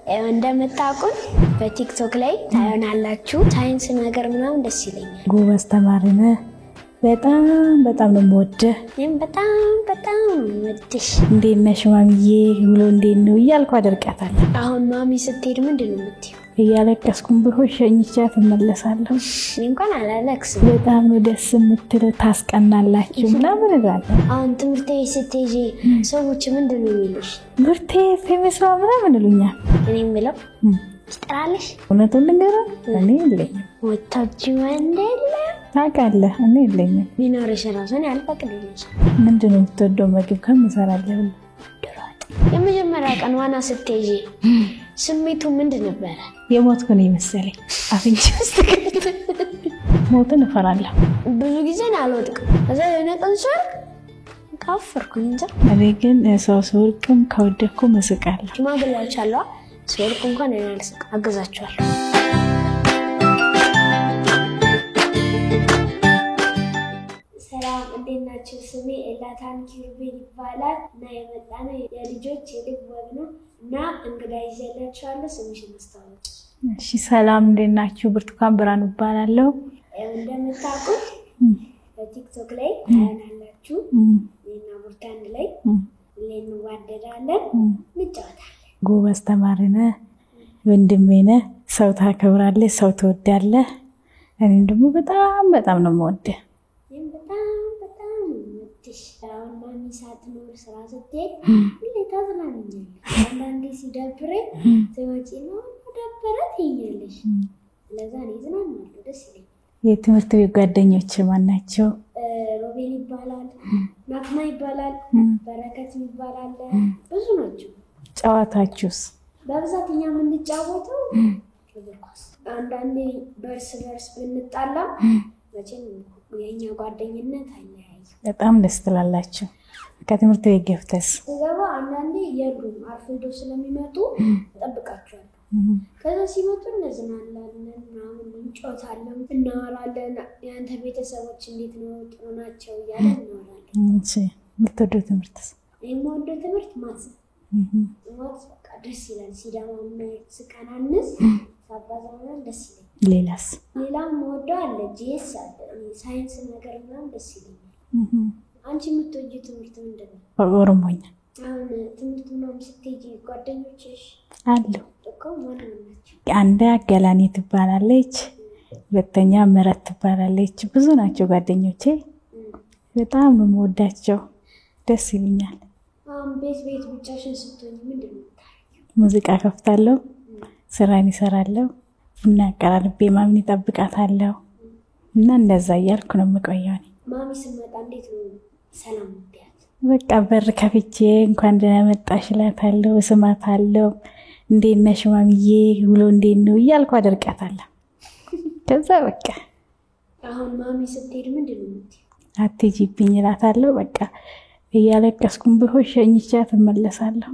እንደምታውቁት በቲክቶክ ላይ ታዩናላችሁ ሳይንስ ነገር ምናምን ደስ ይለኛል ጎበዝ ተማሪ ነህ በጣም ነው የምወድህ በጣም ወድሽ እንዴት ነሽ ማሚዬ ብሎ እንዴት ነው እያልኩ አደርቃታለሁ አሁን ማሚ ስትሄድ ምንድነው የምትይው እያለቀስኩም ብሆን ሸኝቻት እመለሳለሁ እንኳን አላለቅስም በጣም ነው ደስ የምትለው ታስቀናላችሁ ምናምን እላለሁ አሁን ትምህርት ቤት ስትሄጂ ሰዎች ምንድነው የሚሉሽ ብርቴ ፌመስ ምናምን ይሉኛል እኔ የምለው ትጠራለሽ እውነቱን ልንገርህ እኔ የለኝም ወጣች ወንደለ ታውቃለህ እኔ የለኝም ቢኖርሽ ራሱን ያልፈቅድልሽ ምንድነው የምትወደው ምግብ ከምሰራለሁ የመጀመሪያ ቀን ዋና ስትሄጂ ስሜቱ ምንድን ነበር የሞትኩ ነው መሰለኝ አፍንጫ ውስጥ ሞትን እፈራለሁ ብዙ ጊዜ አልወድቅም እዛ የነቀንሷል ካፈርኩኝ እንጃ እኔ ግን ሰው ስወድቅም ከወደኩ መስቃለሁ ሽማግሌዎች አሉ ስወድቅ እንኳን ያልስቅ አገዛቸዋለሁ ሰላም እንዴት ናችሁ ስሜ ኤላታን ኪሩቤል ይባላል እና የመጣነው የልጆች የልብ ወግ ነው እና እንግዳ ይዘላችኋለሁ ስምሽን አስተዋውቂ እሺ ሰላም እንዴት ናችሁ ብርቱካን ብርሃኑ እባላለሁ እንደምታውቁት በቲክቶክ ላይ ታዩናላችሁ እና ቡርታን ላይ እንዋደዳለን እንጫወታለን ጎበዝ ተማሪ ነህ ወንድሜ ነህ ሰው ታከብራለህ ሰው ትወዳለህ እኔም ደግሞ በጣም ነው የምወደው በጣም ወድሽ አሁን ማሚ ሳትኖር ስራ ስትሄድ ሁሌ ታዝናኛለሽ አንዳንዴ ሲደብረኝ ትወጪ ነው ደበረት ይያለሽ ለዛ እኔ ዝናናለሁ ደስ ይለኛል የትምህርት ቤት ጓደኞች ማን ናቸው ሮቤል ይባላል ናትና ይባላል በረከት ይባላል ብዙ ናቸው ጨዋታችሁስ በብዛት እኛ የምንጫወተው እግር ኳስ አንዳንዴ በርስ ብንጣላ መቼም የኛ ጓደኝነት አይለያይም በጣም ደስ ትላላችሁ ከትምህርት ቤት ገብተስ ገባ አንዳንዴ የሉም አርፍዶ ስለሚመጡ ተጠብቃቸዋለሁ ከዛ ሲመጡ እንዝናናለን ምናምን እንጫወታለን እናወራለን ያንተ ቤተሰቦች እንዴት ነው ጥሩ ናቸው እያለን እናወራለን እሺ የምትወደው ትምህርትስ የምወደው ትምህርት ማትስ በቃ ደስ ይላል ሲዳማም ስቀናንስ ሳባዛውን ደስ ይላል ሌላም የምወደው አለ ጂኤስ አለ ሳይንስ ነገር ምናምን ደስ ይለኛል አንቺ የምትወጂው ትምህርት ምንድን ነው ኦሮሞኛ አሁን ትምህርት ምናምን ስትሄጂ ጓደኞችሽ አሉ እኮ ማን ናቸው አንዷ ገላኔ ትባላለች ሁለተኛ ምረት ትባላለች ብዙ ናቸው ጓደኞቼ በጣም ነው የምወዳቸው ደስ ይለኛል አሁን ቤት ብቻሽን ስትሆኚ ምንድን ነው ሙዚቃ ከፍታለሁ ስራን እሰራለሁ እና አቀራርቤ ማሚን እጠብቃታለሁ እና እንደዛ እያልኩ ነው የምቆየው ማሚ ስመጣ እንዴት ነው ሰላም እንዲያት በቃ በር ከፍቼ እንኳን ደህና መጣሽ እላታለሁ እስማታለሁ እንዴት ነሽ ማሚዬ ብሎ እንዴት ነው እያልኩ አደርቃታለሁ ከዛ በቃ አሁን ማሚ ስትሄድ ምንድን ነው የምትይው አትጂብኝ እላታለሁ በቃ እያለቀስኩም ብሆን ሸኝቻት እመለሳለሁ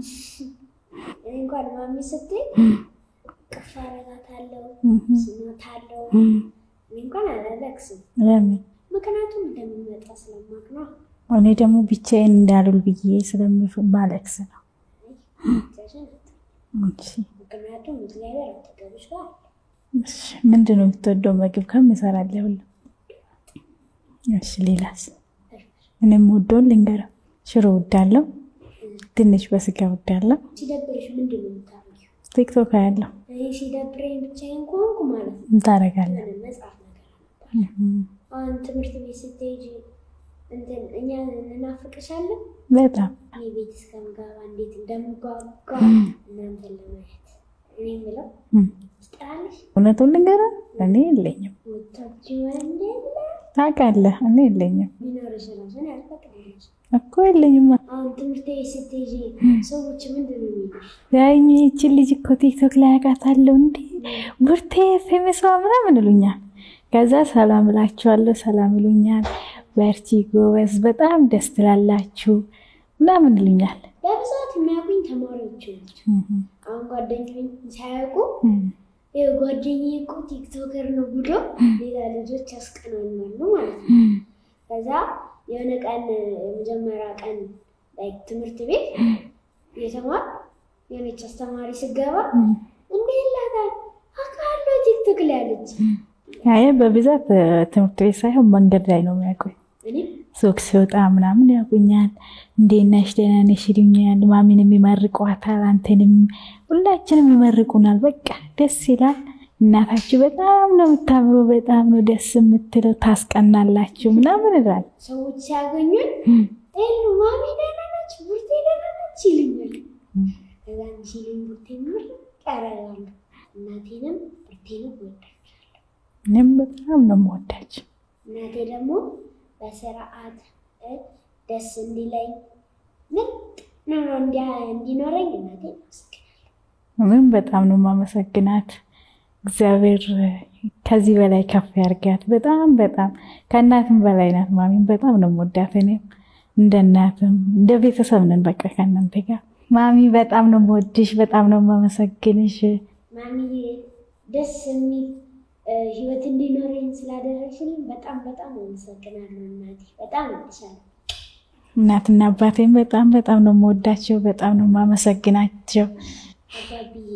እንኳን ማሚ ስትሄድ ከፋራታለሁ ስማታለሁ እንኳን አላለቅስም ለምን ምክንያቱም እንደምመጣ ስለማውቅ ነው እኔ ደግሞ ብቻዬን እንዳልል ብዬ ስለማለቅስ ነው ምክንያቱም እግዚአብሔር አጠገብሽ ጋር ምንድን ነው የምትወደው ምግብ ከምሰራለሁ እሺ ሌላስ እኔም ወደውን ልንገርህ ሽሮ ወዳለሁ ትንሽ በስጋ ወዳለሁ ሲደብርሽ ምንድን ነው የምታደርጊው ቲክቶክ አያለሁ ሲደብረኝ ብቻዬን ቆንኩ ማለት ነው እንታረጋለን መጽሐፍ ነገር አሁን ትምህርት ቤት ስትሄጂ እኛ እናፍቅሻለን በጣም ቤት እስከምገባ እንዴት እንደምጓጓ እናንተን ለማየት እኔ የምለው ትጠራለሽ እውነቱን ልንገርህ እኔ የለኝም ወጣች ወንደለ ታውቃለህ እኔ የለኝም ቢኖርሽ ራሱን ያልፈቅድልሽ እኮ የለኝም አሁን ትምህርት ቤት ስትሄጂ ሰዎች ምንድን ነው የሚሉሽ ያይኝ ይህቺ ልጅ እኮ ቲክቶክ ላይ አውቃታለሁ እንዴ ቡርቴ ፌመስ ምናምን ይሉኛል ከዛ ሰላም እላችኋለሁ ሰላም ይሉኛል በርቺ ጎበዝ በጣም ደስ ትላላችሁ ምናምን ይሉኛል በብዛት የሚያውቁኝ ተማሪዎች ናቸው አሁን ጓደኞቼ ሳያውቁ ጓደኛዬ እኮ ቲክቶከር ነው ብሎ ሌላ ልጆች ያስቀናናሉ ማለት ነው ከዛ የሆነ ቀን የመጀመሪያ ቀን ትምህርት ቤት የተማር የሆነች አስተማሪ ስገባ እንዴ ይላታል አውቃለሁ ቲክቶክ ላይ አለች። አይ በብዛት ትምህርት ቤት ሳይሆን መንገድ ላይ ነው የሚያውቁኝ። ሱቅ ሲወጣ ምናምን ያውቁኛል። እንዴት ነሽ ደህና ነሽ ይሉኛል። ማሚንም ይመርቋታል፣ አንተንም ሁላችንም ይመርቁናል። በቃ ደስ ይላል። እናታችሁ በጣም ነው የምታምረው፣ በጣም ነው ደስ የምትለው፣ ታስቀናላችሁ ምናምን ይላል። ሰዎች ሲያገኙኝ ማሚ ደህና ነች ቡርቴ ደህና ነች ይሉኛል። ከዛ አንቺ ቡርቴ ምር ቀረላሉ። እናቴንም ቡርቴንም ወዳቸዋለሁ። እኔም በጣም ነው የምወዳቸው። እናቴ ደግሞ በስርዓት ደስ እንዲለኝ ምርጥ ኑሮ እንዲኖረኝ እናቴ አመሰግናለሁ። እኔም በጣም ነው የማመሰግናት። እግዚአብሔር ከዚህ በላይ ከፍ ያርጋት። በጣም በጣም ከእናትም በላይ ናት። ማሚን በጣም ነው የምወዳት። እኔም እንደ እናትም እንደ ቤተሰብ ነን። በቃ ከእናንተ ጋር ማሚ በጣም ነው የምወድሽ፣ በጣም ነው የማመሰግንሽ። ማሚ ደስ የሚል ህይወት እንዲኖረኝ ስላደረግሽልኝ በጣም በጣም አመሰግናለሁ እናቴ። በጣም እወድሻለሁ። እናትና አባቴም በጣም በጣም ነው የምወዳቸው፣ በጣም ነው የማመሰግናቸው። አባብዬ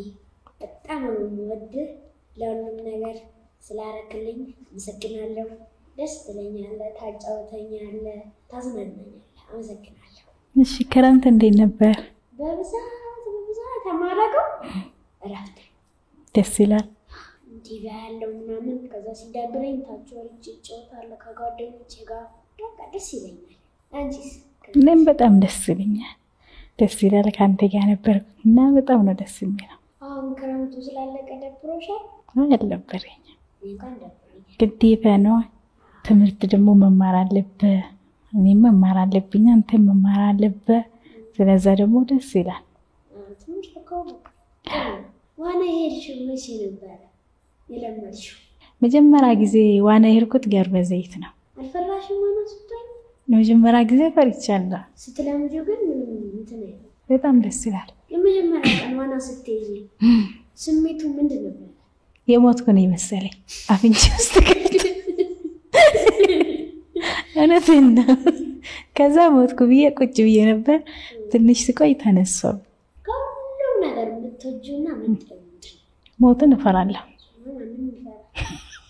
በጣም ነው የምወድህ። ለሁሉም ነገር ስላረክልኝ አመሰግናለሁ። ደስ ትለኛለህ፣ ታጫውተኛለህ፣ ታዝናናኛለህ። አመሰግናለሁ። እሺ ክረምት እንዴት ነበር? በብዛት ተማረቀው እረፍት ደስ ይላል። ቲቪ ያለው ምናምን ከዛ ሲዳብረኝ ታች ወርጄ እጫወታለሁ ከጓደኞቼ ጋር። በቃ ደስ ይለኛል። አንቺስ? እኔም በጣም ደስ ይለኛል። ደስ ይላል። ከአንተ ጋር ነበር እና በጣም ነው ደስ የሚለው። አሁን ክረምቱ ስላለቀ ደብሮሻል? አልነበረኝም። ግዴታ ነው። ትምህርት ደግሞ መማር አለብህ፣ እኔም መማር አለብኝ፣ አንተም መማር አለብህ። ስለዛ ደግሞ ደስ ይላል። ትምህርት እኮ ዋና የሄድሽው መቼ ነበረ የለመድሽው? መጀመሪያ ጊዜ ዋና የሄድኩት ገርበ ዘይት ነው። አልፈራሽም ዋና ስትይ? ለመጀመሪያ ጊዜ ፈርቻለሁ። ስትለምጂው ግን እንትን በጣም ደስ ይላል። የመጀመሪያ ቀን ዋና ስትይዢ ስሜቱ ምንድን ነበር? የሞትኩ ነው የመሰለኝ። አፍንጫ ውስጥ እውነቴን ነው። ከዛ ሞትኩ ብዬ ቁጭ ብዬ ነበር። ትንሽ ስቆይ ተነሳሁ። ከሁሉም ነገር የምትወጂውና የምትጠይው ሞትን እፈራለሁ።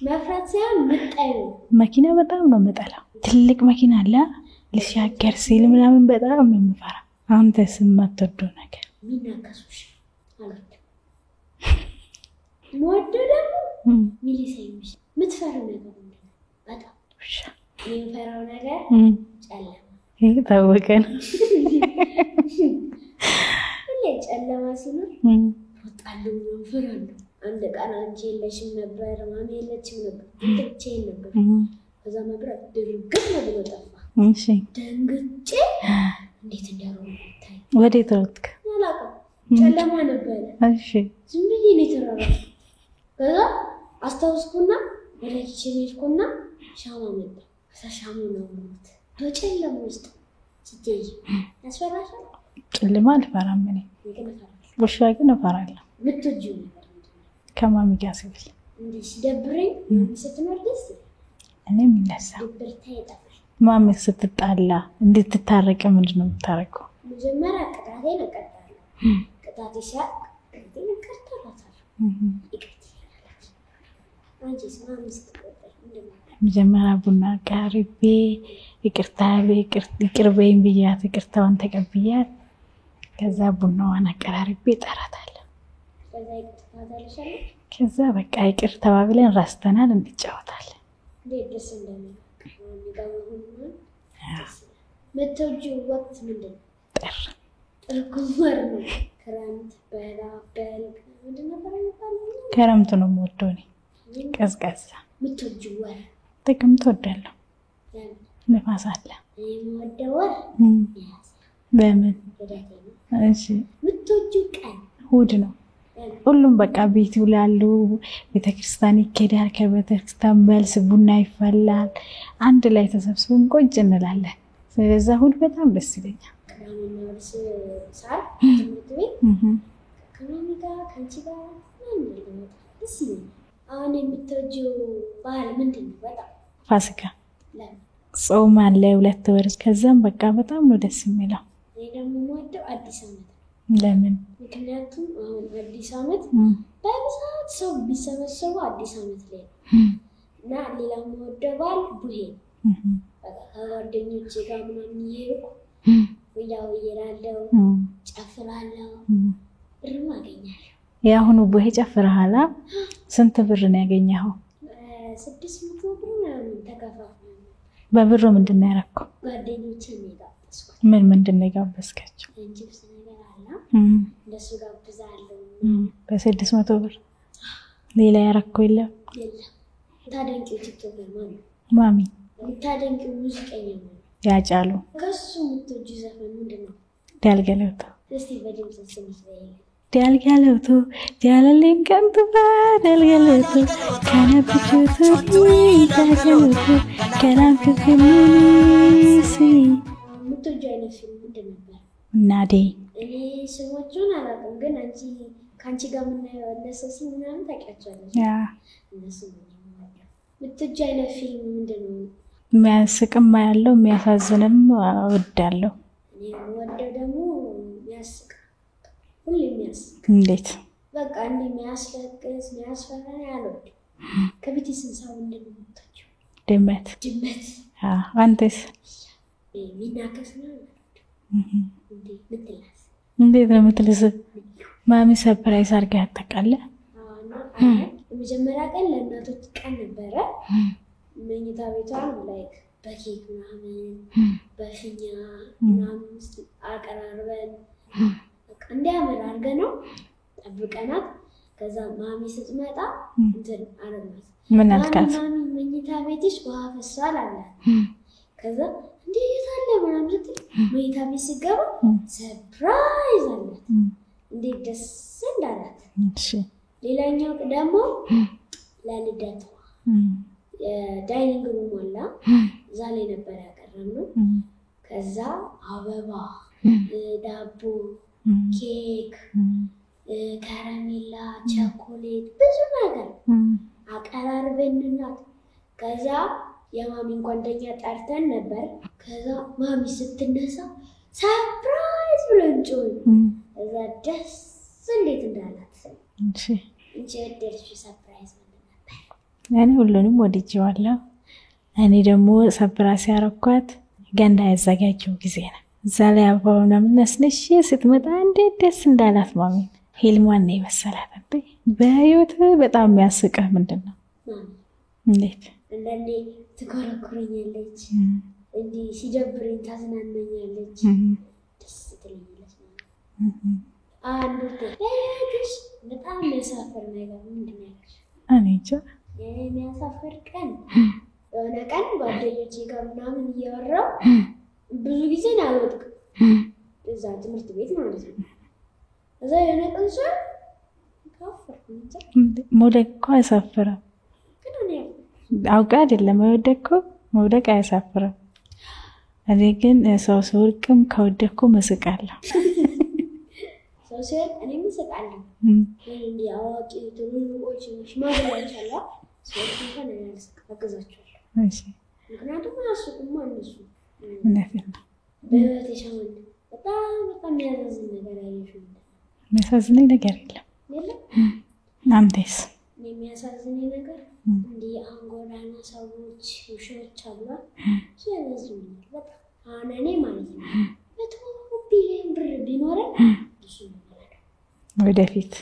መፍራት ሳይሆን የምትጠይው መኪና በጣም ነው የምጠላው። ትልቅ መኪና አለ ልሻገር ሲል ምናምን በጣም ነው የምፈራ። አንተስ የማትወደው ነገር? ሚናከሱሽ አሉት ሞወደው ደግሞ ሚሊሰይምሽ የምትፈራው ነገር ምንድን ነው? በጣም የምፈራው ነገር ጨለማ። ይሄ ታወቀ ነው። ሁሌ ጨለማ ሲኖር ወጣለሁ እፈራለሁ። አንድ ቀን አንቺ የለሽም ነበር፣ ማሚ የለችም ነበር፣ ብቻዬን ነበር። ከዛ መብራት ድርግም ብሎ ጠፋ። እሺ ደንግጬ እንዴት እንደሆነ ታይ። ወዴት ሮጥክ? አላውቅም፣ ጨለማ ነበረ። እሺ ዝም ብዬ ነው የተራራኩት። ከዛ አስታውስኩና ወደ ኪችን ሄድኩና ሻማ መጣ። ከዛ ሻማው ነው ሞት በጨለማ ውስጥ ስትይ ያስፈራሻል? ጨለማ አልፈራም እኔ። ውሻ ግን እፈራለሁ። የምትወጂው ነገር ከማሚ ጋር ስብል እንዴ ሲደብረኝ ስትኖር ደስ እኔም ይነሳ። ድብርታ ይጠፋል። ማሚ ስትጣላ እንድትታረቅ ምንድን ነው የምታረቀው? መጀመሪያ ቅጣቴን እቀጣለሁ። ቅጣቴ ሲያልቅ ቅጣቴን እቀጣለሁ። አንቺስ ማሚ ስትቆጣ ምንድን ነው? መጀመሪያ ቡና አቅርቤ ይቅር በይኝ ብያት ይቅርታዋን ተቀብያት ከዛ ቡናዋን አቀራርቤ እጠራታለሁ። ከዛ በቃ ይቅር ተባብለን ረስተናል እንጫወታለን። እንዴት ደስ እንደሚል የምትወጂው ወቅት ምንድን ነው? ጥር ወር ነው። ክረምት፣ በጋ፣ በልግ ምንድን ነበር የሚባለው? ክረምት ነው የምወደው እኔ። ቀዝቃዛ። የምትወጂው ወር? ጥቅምት እወዳለሁ። ንፋስ አለ። የምወደው ወር በምን? እሺ የምትወጂው ቀን? እሑድ ነው። ሁሉም በቃ ቤት ይውላሉ፣ ቤተክርስቲያን ይኬዳል። ከቤተክርስቲያን መልስ ቡና ይፈላል። አንድ ላይ ተሰብስበን ቁጭ እንላለን። ስለዚህ እሑድ በጣም ደስ ይለኛል። ቅዳሜና እሑድ ሳር ትምህርት ቤት ከማሚ ጋር ከአንቺ ጋር ደስ ይለኛል። አሁን የምትወጂው ባህል ምንድን ነው? በጣም ፋሲካ። ጾም አለ 2 ወር። ከዛም በቃ በጣም ነው ደስ የሚለው። እኔ ደግሞ የምወደው አዲስ ዓመት። ለምን? ምክንያቱም አሁን አዲስ ዓመት በብዛት ሰው ቢሰበሰበው አዲስ ዓመት ላይ እና ሌላ የምወደው ቡሄ ከጓደኞቼ ጋር ምናምን እየሄድኩ ያው እየራለው ጨፍራለሁ ብርም አገኛለሁ። የአሁኑ ቡሄ ጨፍረሃል? ስንት ብር ነው ያገኘኸው? 600 ብር ምናምን ተከፋፍለን። በብሩ ምንድን ነው ያደረከው? ጓደኞቼን የጋበዝኩት። ምን ምንድን ነው የጋበዝካቸው? ጅብስ ነገር አለ እንደሱ ጋብዛለሁ። በ600 ብር ሌላ ያደረከው የለም? የለም። ታደንቂው ቲክቶከር ማን ነው? ማሚ። ታደንቂው ሙዚቀኛ ነው? ያጫሉ። ከሱ የምትወጂው ዘፈን ምንድን ነው? ዳልገለውቶ። እስቲ በድምጽ ስምሽ በይልኝ። ዳልገለውቶ ጃለሌን ቀንጥባ ዳልገለውቶ ከነብቹቱ ዳልገለውቶ ከናፍቅምሲ። የምትወጂው አይነት ፊልም ምንድን ነበር? እናዴ። እኔ ስሞቹን አላውቅም፣ ግን አንቺ ከአንቺ ጋር የምናየው እነሰሲ ምናምን ታውቂያቸዋለሽ? ያ እነሱ የምትወጂው አይነት ፊልም ምንድን ነው? የሚያስቅም ያለው የሚያሳዝንም እወዳለሁ። እኔ የምወደው ደግሞ የሚያስቅ ሁሌ የሚያስቅ። እንዴት? በቃ እንደ የሚያስለቅስ የሚያስፈራ አልወድም። ከቤት እንስሳ ምንድን ነው የምትወጂው? ድመት። ድመት። አንተስ? የሚናከስ ነው ምትላስ? እንዴት ነው የምትልስ? ማሚ ሰርፕራይዝ አድርጋ ታውቃለህ? የመጀመሪያ ቀን ለእናቶች ቀን ነበረ። መኝታ ቤቷን ላይክ በኬክ ምናምን በፊኛ ምናምን አቀራርበን እንዲያምር አድርገነው ጠብቀናት። ከዛ ማሚ ስትመጣ እንትን አረጋት። ምን አልካት? ማሚ መኝታ ቤትሽ ውሃ ፈሷል አላት። ከዛ እንዴ የታለ ምናምን ስትል መኝታ ቤት ስገባ ሰርፕራይዝ አላት። እንዴት ደስ እንዳላት። እሺ። ሌላኛው ደግሞ ለልደቷ የዳይኒንግ ሩም አለ፣ እዛ ላይ ነበር ያቀረብነው። ከዛ አበባ፣ ዳቦ፣ ኬክ፣ ከረሜላ፣ ቸኮሌት ብዙ ነገር አቀራርበንላት። ከዛ የማሚን ጓደኛ ጠርተን ነበር። ከዛ ማሚ ስትነሳ ሰርፕራይዝ ብለን ጮህን። እዛ ደስ እንዴት እንዳላት። እሺ። እንጂ ወደድሽው ሰርፕራይዝ ምንድን ነበር? እኔ ሁሉንም ወድጄዋለሁ። እኔ ደግሞ ሰርፕራይዝ ያረኳት ገና ያዘጋጀው ጊዜ ነው። እዛ ላይ አበባው ምናምን ነስነሽ ስትመጣ እንዴት ደስ እንዳላት ማሚ። ሄልሟን ነው የመሰላት። በህይወት በጣም የሚያስቅህ ምንድን ነው? እንዴት? አንዳንዴ ትኮረኩረኛለች፣ እንዲህ ሲደብረኝ ታዝናናኛለች፣ ደስ ትለኛለች። አንዱ ለያግሽ በጣም የሚያሳፍር ነገር ምንድን ነው? እኔ እንጃ። የሚያሳፍር ቀን የሆነ ቀን ጓደኞቼ ጋር ምናምን እያወራሁ ብዙ ጊዜ አልወድቅም፣ እዛ ትምህርት ቤት ማለት ነው። እዛ የሆነ ቀን ሰው መውደቅ እኮ አያሳፍርም። አውቃ አይደለም የወደቅኩት፣ መውደቅ አያሳፍርም። እኔ ግን ሰው ሲወድቅም ከወደቅኩ መስቃለሁ። ሰው ሲወድቅ እኔም እስቃለሁ። እንዲህ አዋቂ ትልልቆች ሽማግሌዎች አሉ፣ ሰዎች እንኳን አግዛቸዋለሁ። ምክንያቱም አያስቁማ እነሱ። እውነቴን ነው። በህይወትሽ አሁን በጣም የሚያሳዝን ነገር ያየሽው ምንድን ነው? የሚያሳዝነኝ ነገር የለም። አንተስ? የሚያሳዝነኝ ነገር እንዲህ አሁን ጎዳና ሰዎች ውሾች አሉ፣ ያሳዝኑኛል በጣም። አሁን እኔ ማለት ነው 100 ቢሊዮን ብር ቢኖረኝ እሱ ነው ወደፊት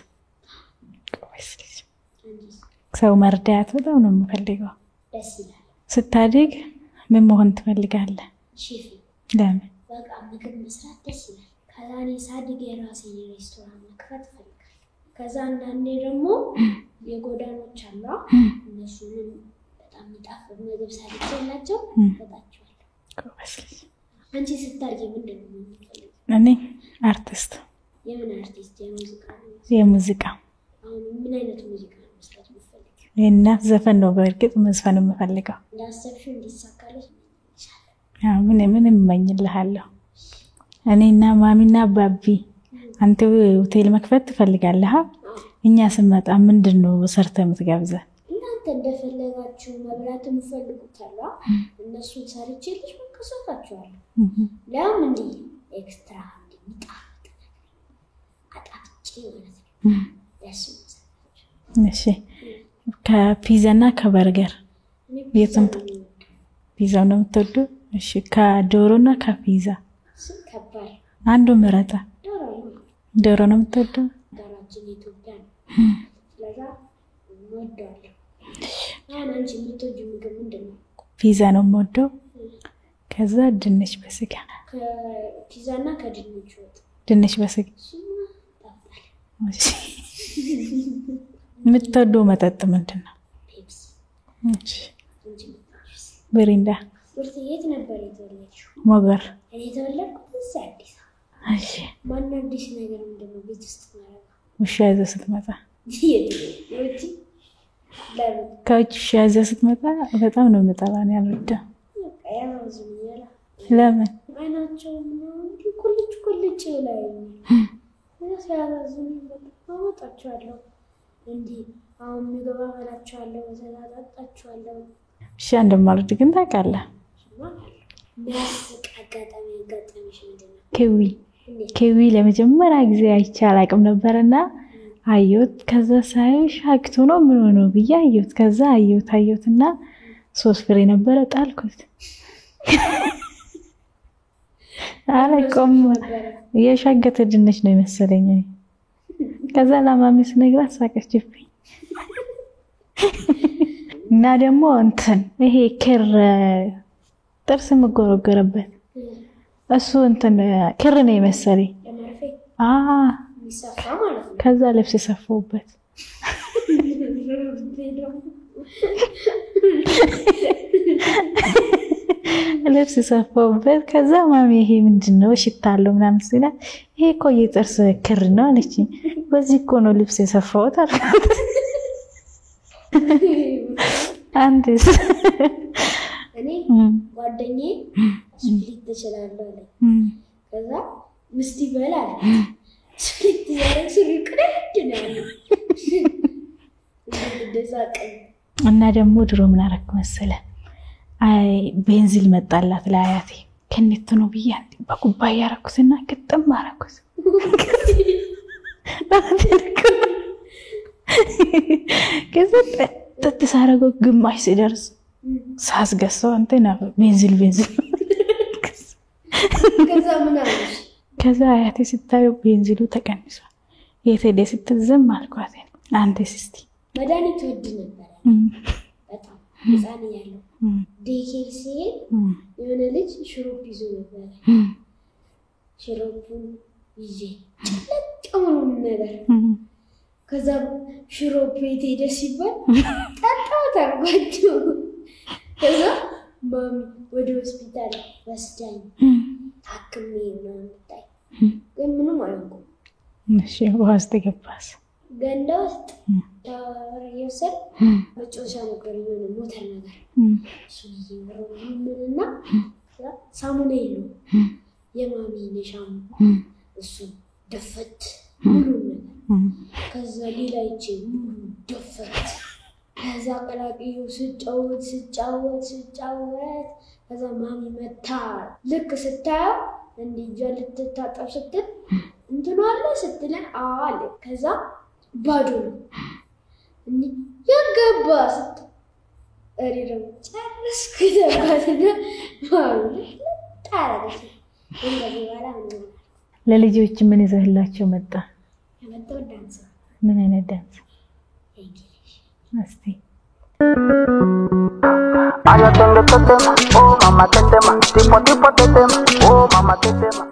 ሰው መርዳት በጣም ነው የምፈልገው። ደስ ይላል። ስታድግ ምን መሆን ትፈልጋለህ? ሼፍ። ለምን? በቃ ምግብ መስራት ደስ ይላል። ከዛ እኔ ሳድግ የራሴን ሬስቶራንት መክፈት እፈልጋለሁ። ከዛ አንዳንዴ ደግሞ የጎዳኖች አሉ፣ እነሱንም በጣም የሚጣፍጥ ምግብ ሰርቼላቸው እሰጣቸዋለሁ። አንቺ ስታድጊ ምንድን ነው የምትፈልጊው? እኔ አርቲስት። የምን አርቲስት? የሙዚቃ? የሙዚቃ። አሁን ምን አይነት ሙዚቃ ነው መስራት የምትፈልጊው? የእናት ዘፈን ነው በእርግጥ መዝፈን የምፈልገው። እንዳሰብሽው እንዲሳካልሽ ምን እመኝልሃለሁ። እኔና ማሚና ባቢ አንተ ሆቴል መክፈት ትፈልጋለህ? እኛ ስንመጣ ምንድን ነው ሰርተህ የምትጋብዘን? እናንተ እንደፈለጋችሁ መብላት የምትፈልጉት አለ፣ እነሱን ሰርቼልሽ መከሰታችኋለሁ። ለምን እንዲህ ኤክስትራ እንዲጣፍጥ እሺ ከፒዛና ከበርገር የትም ፒዛ ነው የምትወደው? እሺ ከዶሮና ከፒዛ አንዱ ምረጣ። ዶሮ ነው የምትወደው? ዶሮችን ኢትዮጵያ ነው ስለዛ ወደዋለሁ። አንቺ የምትወጂው ምግብ ምንድነው? ፒዛ ነው የምወደው። ከዛ ድንች በስጋ። ከፒዛና ከድንች ወጥ። ድንች በስጋ። እሺ የምትወደው መጠጥ ምንድነው? ፔፕሲ። እሺ ሚሪንዳ። የት ነበር የተወለድሽው? ሞገር። እኔ የተወለድኩት እዚህ አዲስ አበባ። እሺ ማን አዲስ ነገር ምንድነው ቤት ውስጥ ማለት? ውሻ ይዘህ ስትመጣ። የውጪ ከውጭ ውሻ ይዘህ ስትመጣ በጣም ነው የምጠላው ያልወደው። ለምን? አይናቸው ምናምን ቁልጭ ላይ ሲያሳዝኑ በጣም አወጣቸዋለሁ። እንዲህ አሁን ምግብ አበላቸዋለሁ፣ ተዛዛጣቸዋለሁ። ውሻ እንደማልወድ ግን ታውቃለህ? የሚያስቅ አጋጣሚሽ ምንድነው? ኪዊ ለመጀመሪያ ጊዜ አይቼ አላውቅም ነበርና አየሁት። ከዛ ሳይው ሻግቶ ነው ምን ሆኖ ብዬ አየሁት። ከዛ አየሁትና 3 ፍሬ ነበረ ጣልኩት። አለቆም የሻገተ ድንች ነው መሰለኝ። ከዛ ለማሚ ስነግራት ሳቀችብኝ። እና ደግሞ እንትን ይሄ ክር ጥርስ መጎረጎረበት እሱ እንትን ክር ነው መሰለኝ። ከዛ ልብስ ሰፋውበት። ልብስ ሰፋውበት። ከዛ ማሚ ይሄ ምንድነው ሽታለው ምናምን ሲላት ይሄ እኮ የጥርስ ክር ነው አለችኝ። በዚህ እኮ ነው ልብስ የሰፋውት አልኳት። አንተስ? እኔ ጓደኛዬ ስፕሊት ትችላለህ አለ። ከዛ ምስቲ በላል ስፕሊት ያረግ ሱሪ ቅደድ ነው ያለው። እና ደግሞ ድሮ ምን አደረኩ መሰለህ? አይ ቤንዚል መጣላት ለአያቴ ከኔት ነው ብዬ በኩባያ ያረኩትና ግጥም አረኩት። ከዛ ተሳረገው ግማሽ ሲደርስ ሳስገሰው አንተና ቤንዚል ከዛ ምን አለሽ? ከዛ አያቴ ስታዩ ቤንዚሉ ተቀንሷል። የቴደ ስትዝም አልኳት። አንተስ እስቲ መድኃኒት ወድ ነበር በጣም ህፃን ያለው ዴኬር ሲሄድ የሆነ ልጅ ሽሮፕ ይዞ ነበር። ሽሮፑን ይዤ ለቀሙን ነገር ከዛ ሽሮፕ የቴደ ሲባል ጠጣው ታርጓቸው። ከዛ ማሚ ወደ ሆስፒታል ወስዳኝ ታክሜ ነው መጣኝ። ግን ምንም አልሆንኩም። እሺ ዋስተ ገባስ ገንዳ ውስጥ የወሰድ መጮሻ ነበር የሆነ ሞተር ነገር እሱ ይወረውና ሳሙና የለው የማሚ ነሻም እሱ ደፈት ሙሉ ነገር ከዛ ሌላ ይቼ ሙሉ ደፈት ከዛ ቀላቅዩ ስጫወት ከዛ ማሚ መታ ልክ ስታየው እንዲህ ጀል ልትታጠብ ስትል እንትኑ አለ ስትለን አለ። ከዛ ባዶ ነው እንዴ ያገባ ስት አሪረም ጨረስኩ ተባለና ማሚ ታረጋች። እንደዚህ ባላ ነው። ለልጆች ምን ይዘህላቸው መጣ? የመጣው ዳንስ። ምን አይነት ዳንስ? እንግሊዝ እስቲ Ay, atende tetema, oh mamá tetema, tipo tetema, oh mamá tetema.